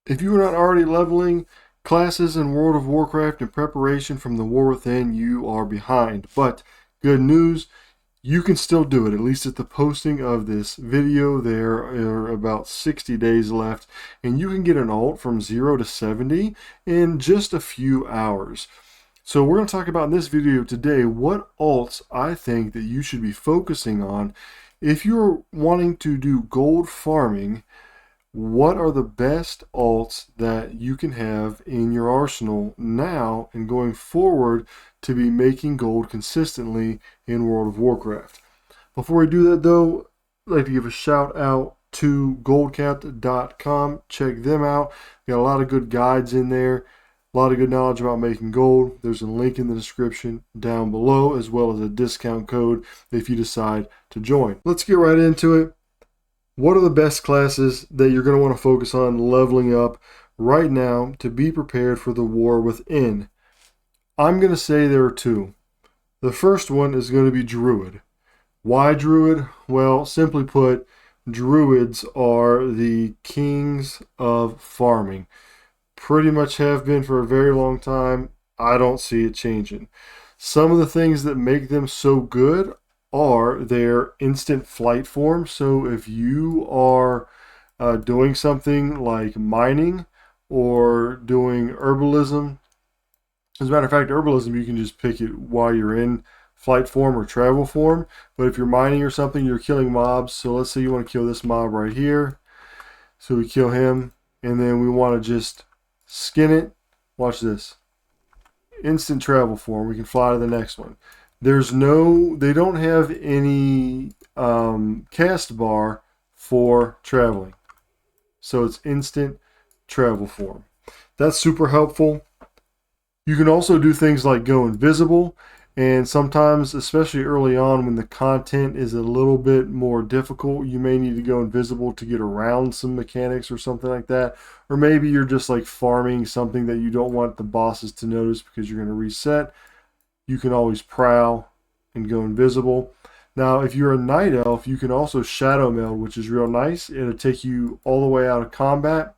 If you are not already leveling classes in World of Warcraft in preparation from the War Within, you are behind. But good news, you can still do it. At least at the posting of this video, there are about 60 days left, and you can get an alt from 0 to 70 in just a few hours. So we're going to talk about in this video today what alts I think that you should be focusing on if you're wanting to do gold farming. What are the best alts that you can have in your arsenal now and going forward to be making gold consistently in World of Warcraft? Before we do that though, I'd like to give a shout out to goldcapped.com. Check them out. Got a lot of good guides in there, a lot of good knowledge about making gold. There's a link in the description down below, as well as a discount code if you decide to join. Let's get right into it. What are the best classes that you're going to want to focus on leveling up right now to be prepared for the War Within? I'm going to say there are two. The first one is going to be Druid. Why Druid? Well, simply put, Druids are the kings of farming. Pretty much have been for a very long time. I don't see it changing. Some of the things that make them so good are their instant flight form. So if you are doing something like mining or doing herbalism, as a matter of fact, herbalism, you can just pick it while you're in flight form or travel form. But if you're mining or something, you're killing mobs. So let's say you want to kill this mob right here. So we kill him, and then we want to just skin it. Watch this. Instant travel form. We can fly to the next one. They don't have any cast bar for traveling. So it's instant travel form. That's super helpful. You can also do things like go invisible, and sometimes, especially early on when the content is a little bit more difficult, you may need to go invisible to get around some mechanics or something like that. Or maybe you're just like farming something that you don't want the bosses to notice because you're going to reset. You can always prowl and go invisible. Now, if you're a night elf, you can also shadow meld, which is real nice. It'll take you all the way out of combat,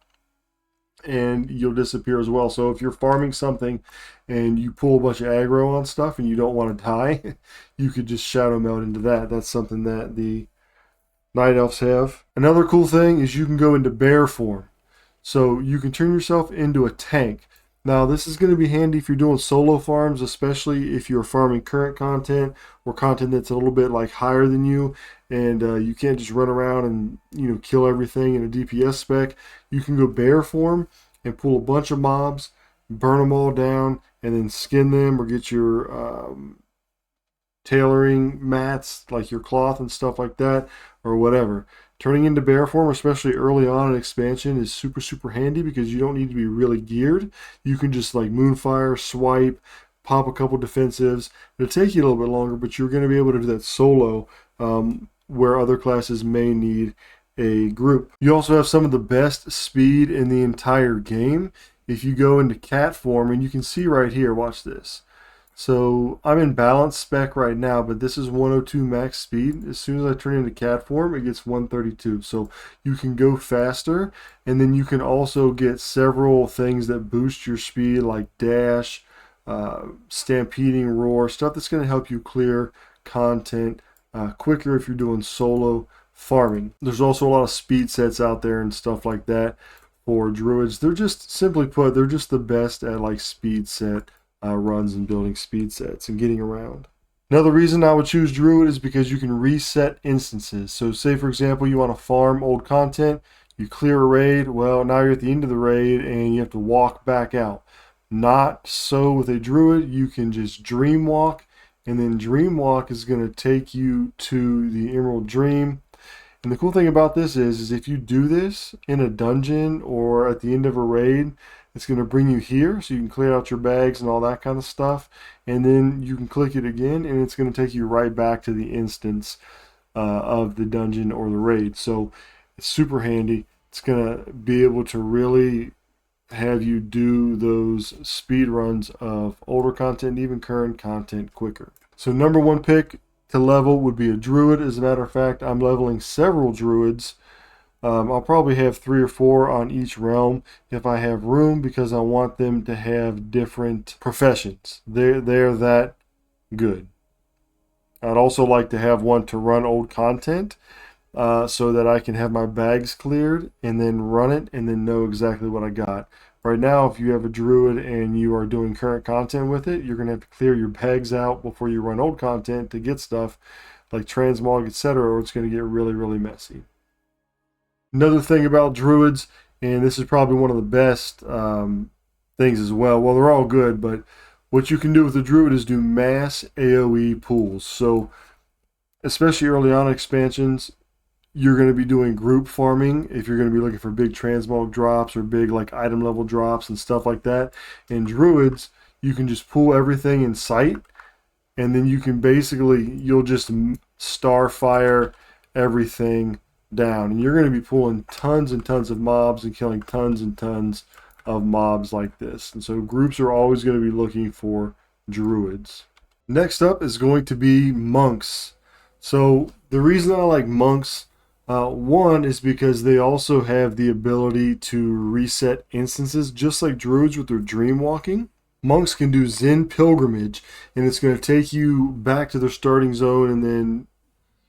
and you'll disappear as well. So if you're farming something and you pull a bunch of aggro on stuff and you don't want to die, you could just shadow meld into that. That's something that the night elves have. Another cool thing is you can go into bear form. So you can turn yourself into a tank. Now, this is going to be handy if you're doing solo farms, especially if you're farming current content or content that's a little bit like higher than you, and you can't just run around and kill everything in a DPS spec. You can go bear form and pull a bunch of mobs, burn them all down, and then skin them or get your tailoring mats, like your cloth and stuff like that, or whatever. Turning into bear form, especially early on in expansion, is super, super handy because you don't need to be really geared. You can just like moonfire, swipe, pop a couple defensives. It'll take you a little bit longer, but you're going to be able to do that solo where other classes may need a group. You also have some of the best speed in the entire game if you go into cat form, and you can see right here, watch this. So I'm in balance spec right now, but this is 102 max speed. As soon as I turn into cat form, it gets 132. So you can go faster, and then you can also get several things that boost your speed, like dash, stampeding roar, stuff that's going to help you clear content quicker if you're doing solo farming. There's also a lot of speed sets out there and stuff like that for druids. They're just, simply put, they're just the best at like speed set runs and building speed sets and getting around. Another reason I would choose Druid is because you can reset instances. So say for example you want to farm old content, you clear a raid, well now you're at the end of the raid and you have to walk back out. Not so with a Druid. You can just dream walk, and then dream walk is going to take you to the Emerald Dream. And the cool thing about this is if you do this in a dungeon or at the end of a raid, it's going to bring you here so you can clear out your bags and all that kind of stuff. And then you can click it again and it's going to take you right back to the instance of the dungeon or the raid. So it's super handy. It's going to be able to really have you do those speed runs of older content and even current content quicker. So number one pick to level would be a druid. As a matter of fact, I'm leveling several druids I'll probably have 3 or 4 on each realm if I have room, because I want them to have different professions. They're that good. I'd also like to have one to run old content, so that I can have my bags cleared and then run it and then know exactly what I got. Right now, if you have a druid and you are doing current content with it, you're going to have to clear your bags out before you run old content to get stuff like transmog, etc., or it's going to get really, really messy. Another thing about druids, and this is probably one of the best things as well. Well, they're all good, but what you can do with the druid is do mass AoE pools. So, especially early on expansions, you're going to be doing group farming if you're going to be looking for big transmog drops or big like item level drops and stuff like that. In druids, you can just pool everything in sight, and then you can basically, you'll just starfire everything down, and you're going to be pulling tons and tons of mobs and killing tons and tons of mobs like this. And so groups are always going to be looking for druids. Next up is going to be monks. So the reason I like monks, one is because they also have the ability to reset instances, just like druids with their dream walking. Monks can do Zen pilgrimage, and it's going to take you back to their starting zone, and then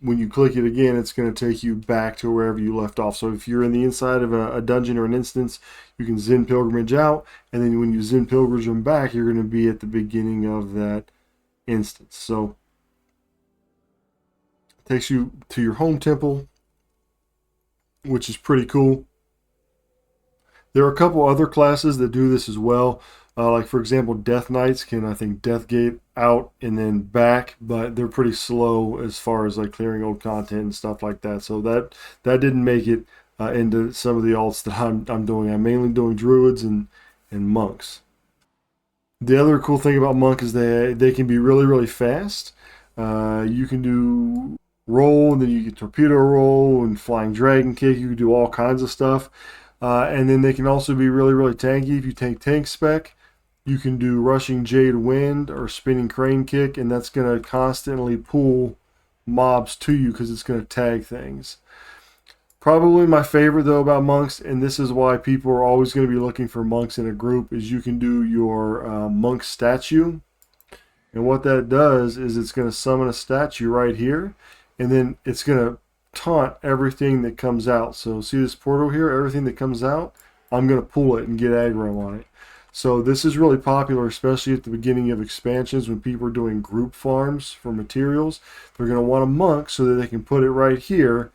when you click it again, it's going to take you back to wherever you left off. So if you're in the inside of a dungeon or an instance, you can Zen pilgrimage out, and then when you Zen pilgrimage back, you're going to be at the beginning of that instance. So it takes you to your home temple, which is pretty cool. There are a couple other classes that do this as well. Like, for example, Death Knights can, I think, Deathgate out and then back, but they're pretty slow as far as like clearing old content and stuff like that. So that didn't make it into some of the alts that I'm doing. I'm mainly doing druids and monks. The other cool thing about monk is they can be really, really fast. You can do roll, and then you get torpedo roll and flying dragon kick. You can do all kinds of stuff. And then they can also be really, really tanky. If you take tank spec, you can do rushing jade wind or spinning crane kick, and that's going to constantly pull mobs to you because it's going to tag things. Probably my favorite though about monks, and this is why people are always going to be looking for monks in a group, is you can do your monk statue. And what that does is it's going to summon a statue right here, and then it's going to taunt everything that comes out. So see this portal here, everything that comes out, I'm going to pull it and get aggro on it. So this is really popular, especially at the beginning of expansions when people are doing group farms for materials. They're going to want a monk so that they can put it right here,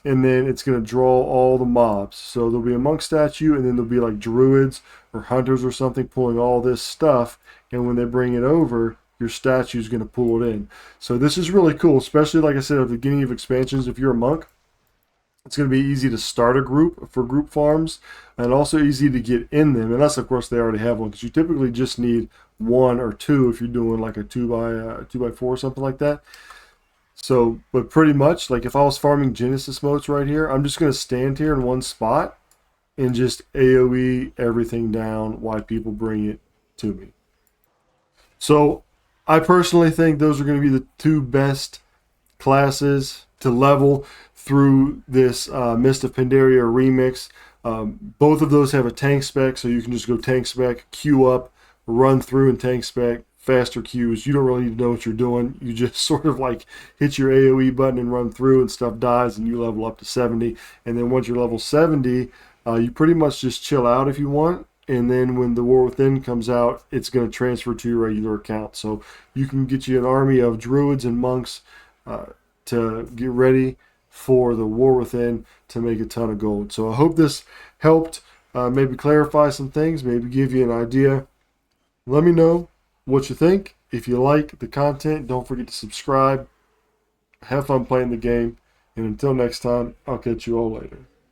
and then it's going to draw all the mobs. So there'll be a monk statue, and then there'll be like druids or hunters or something pulling all this stuff, and when they bring it over, your statue is going to pull it in. So this is really cool, especially like I said at the beginning of expansions. If you're a monk, it's going to be easy to start a group for group farms, and also easy to get in them, unless of course they already have one, because you typically just need 1 or 2 if you're doing like a 2x4 or something like that. So, but pretty much, like if I was farming Genesis motes right here, I'm just going to stand here in one spot and just AoE everything down while people bring it to me. So I personally think those are going to be the 2 best classes to level through this Mist of Pandaria remix. Both of those have a tank spec, so you can just go tank spec, queue up, run through and tank spec, faster queues. You don't really need to know what you're doing. You just sort of like hit your AoE button and run through, and stuff dies, and you level up to 70. And then once you're level 70, you pretty much just chill out if you want. And then when the War Within comes out, it's going to transfer to your regular account. So you can get you an army of druids and monks to get ready for the War Within to make a ton of gold. So I hope this helped maybe clarify some things, maybe give you an idea. Let me know what you think. If you like the content, don't forget to subscribe. Have fun playing the game. And until next time, I'll catch you all later.